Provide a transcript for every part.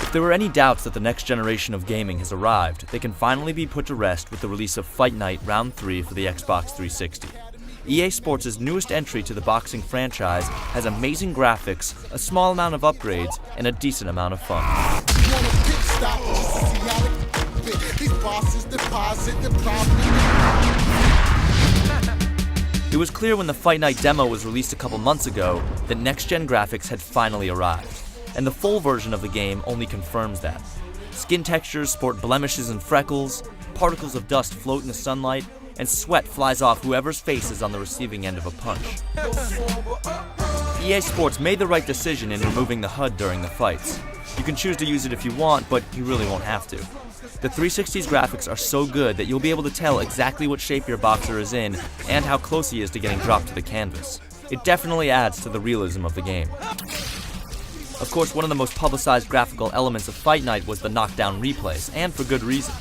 If there were any doubts that the next generation of gaming has arrived, they can finally be put to rest with the release of Fight Night Round 3 for the Xbox 360. EA Sports' newest entry to the boxing franchise has amazing graphics, a small amount of upgrades, and a decent amount of fun. It was clear when the Fight Night demo was released a couple months ago that next-gen graphics had finally arrived, and the full version of the game only confirms that. Skin textures sport blemishes and freckles, particles of dust float in the sunlight, and sweat flies off whoever's face is on the receiving end of a punch. EA Sports made the right decision in removing the HUD during the fights. You can choose to use it if you want, but you really won't have to. The 360's graphics are so good that you'll be able to tell exactly what shape your boxer is in and how close he is to getting dropped to the canvas. It definitely adds to the realism of the game. Of course, one of the most publicized graphical elements of Fight Night was the knockdown replays, and for good reason.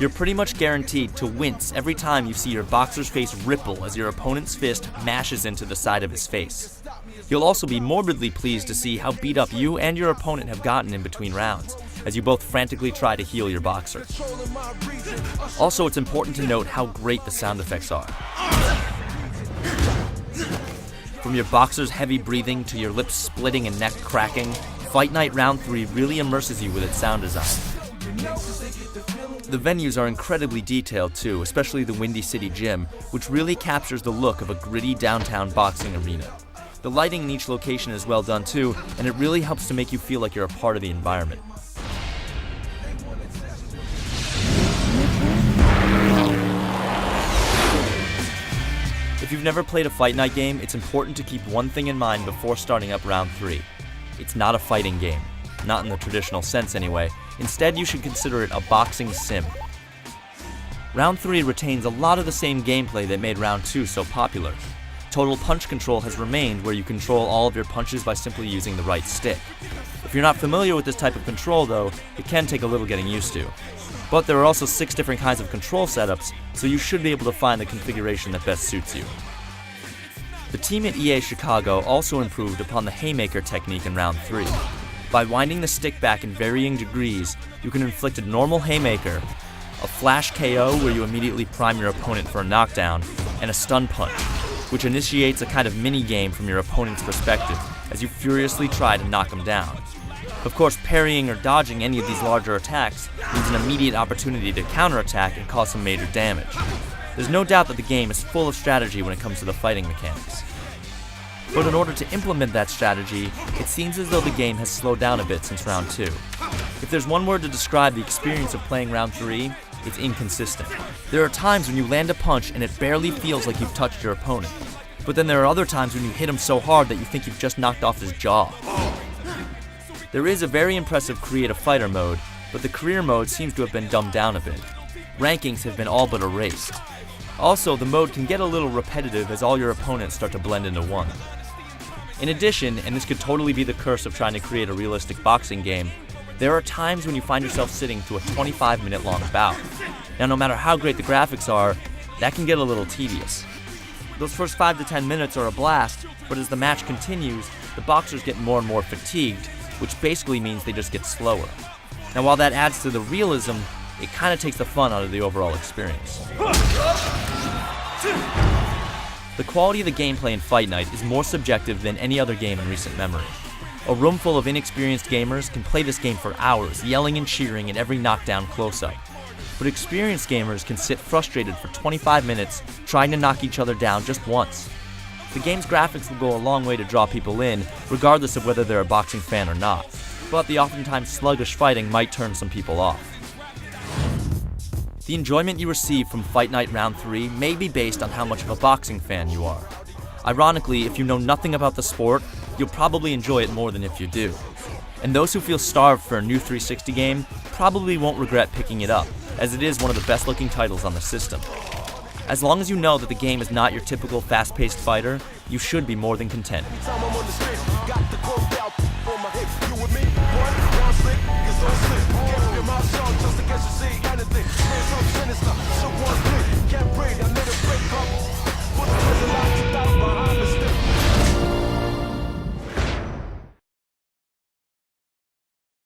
You're pretty much guaranteed to wince every time you see your boxer's face ripple as your opponent's fist mashes into the side of his face. You'll also be morbidly pleased to see how beat up you and your opponent have gotten in between rounds, as you both frantically try to heal your boxer. Also, it's important to note how great the sound effects are. From your boxer's heavy breathing to your lips splitting and neck cracking, Fight Night Round 3 really immerses you with its sound design. The venues are incredibly detailed too, especially the Windy City Gym, which really captures the look of a gritty downtown boxing arena. The lighting in each location is well done too, and it really helps to make you feel like you're a part of the environment. If you've never played a Fight Night game, it's important to keep one thing in mind before starting up Round 3. It's not a fighting game. Not in the traditional sense anyway. Instead, you should consider it a boxing sim. Round 3 retains a lot of the same gameplay that made Round 2 so popular. Total punch control has remained, where you control all of your punches by simply using the right stick. If you're not familiar with this type of control though, it can take a little getting used to. But there are also 6 different kinds of control setups, so you should be able to find the configuration that best suits you. The team at EA Chicago also improved upon the haymaker technique in Round 3. By winding the stick back in varying degrees, you can inflict a normal haymaker, a flash KO where you immediately prime your opponent for a knockdown, and a stun punch, which initiates a kind of mini-game from your opponent's perspective as you furiously try to knock him down. Of course, parrying or dodging any of these larger attacks means an immediate opportunity to counterattack and cause some major damage. There's no doubt that the game is full of strategy when it comes to the fighting mechanics. But in order to implement that strategy, it seems as though the game has slowed down a bit since Round 2. If there's one word to describe the experience of playing Round 3, it's inconsistent. There are times when you land a punch and it barely feels like you've touched your opponent. But then there are other times when you hit him so hard that you think you've just knocked off his jaw. There is a very impressive Create a Fighter mode, but the career mode seems to have been dumbed down a bit. Rankings have been all but erased. Also, the mode can get a little repetitive as all your opponents start to blend into one. In addition, and this could totally be the curse of trying to create a realistic boxing game, there are times when you find yourself sitting through a 25-minute long bout. Now, no matter how great the graphics are, that can get a little tedious. Those first 5 to 10 minutes are a blast, but as the match continues, the boxers get more and more fatigued, which basically means they just get slower. Now, while that adds to the realism, it kind of takes the fun out of the overall experience. The quality of the gameplay in Fight Night is more subjective than any other game in recent memory. A room full of inexperienced gamers can play this game for hours, yelling and cheering at every knockdown close-up. But experienced gamers can sit frustrated for 25 minutes trying to knock each other down just once. The game's graphics will go a long way to draw people in, regardless of whether they're a boxing fan or not. But the oftentimes sluggish fighting might turn some people off. The enjoyment you receive from Fight Night Round 3 may be based on how much of a boxing fan you are. Ironically, if you know nothing about the sport, you'll probably enjoy it more than if you do. And those who feel starved for a new 360 game probably won't regret picking it up, as it is one of the best looking titles on the system. As long as you know that the game is not your typical fast-paced fighter, you should be more than content.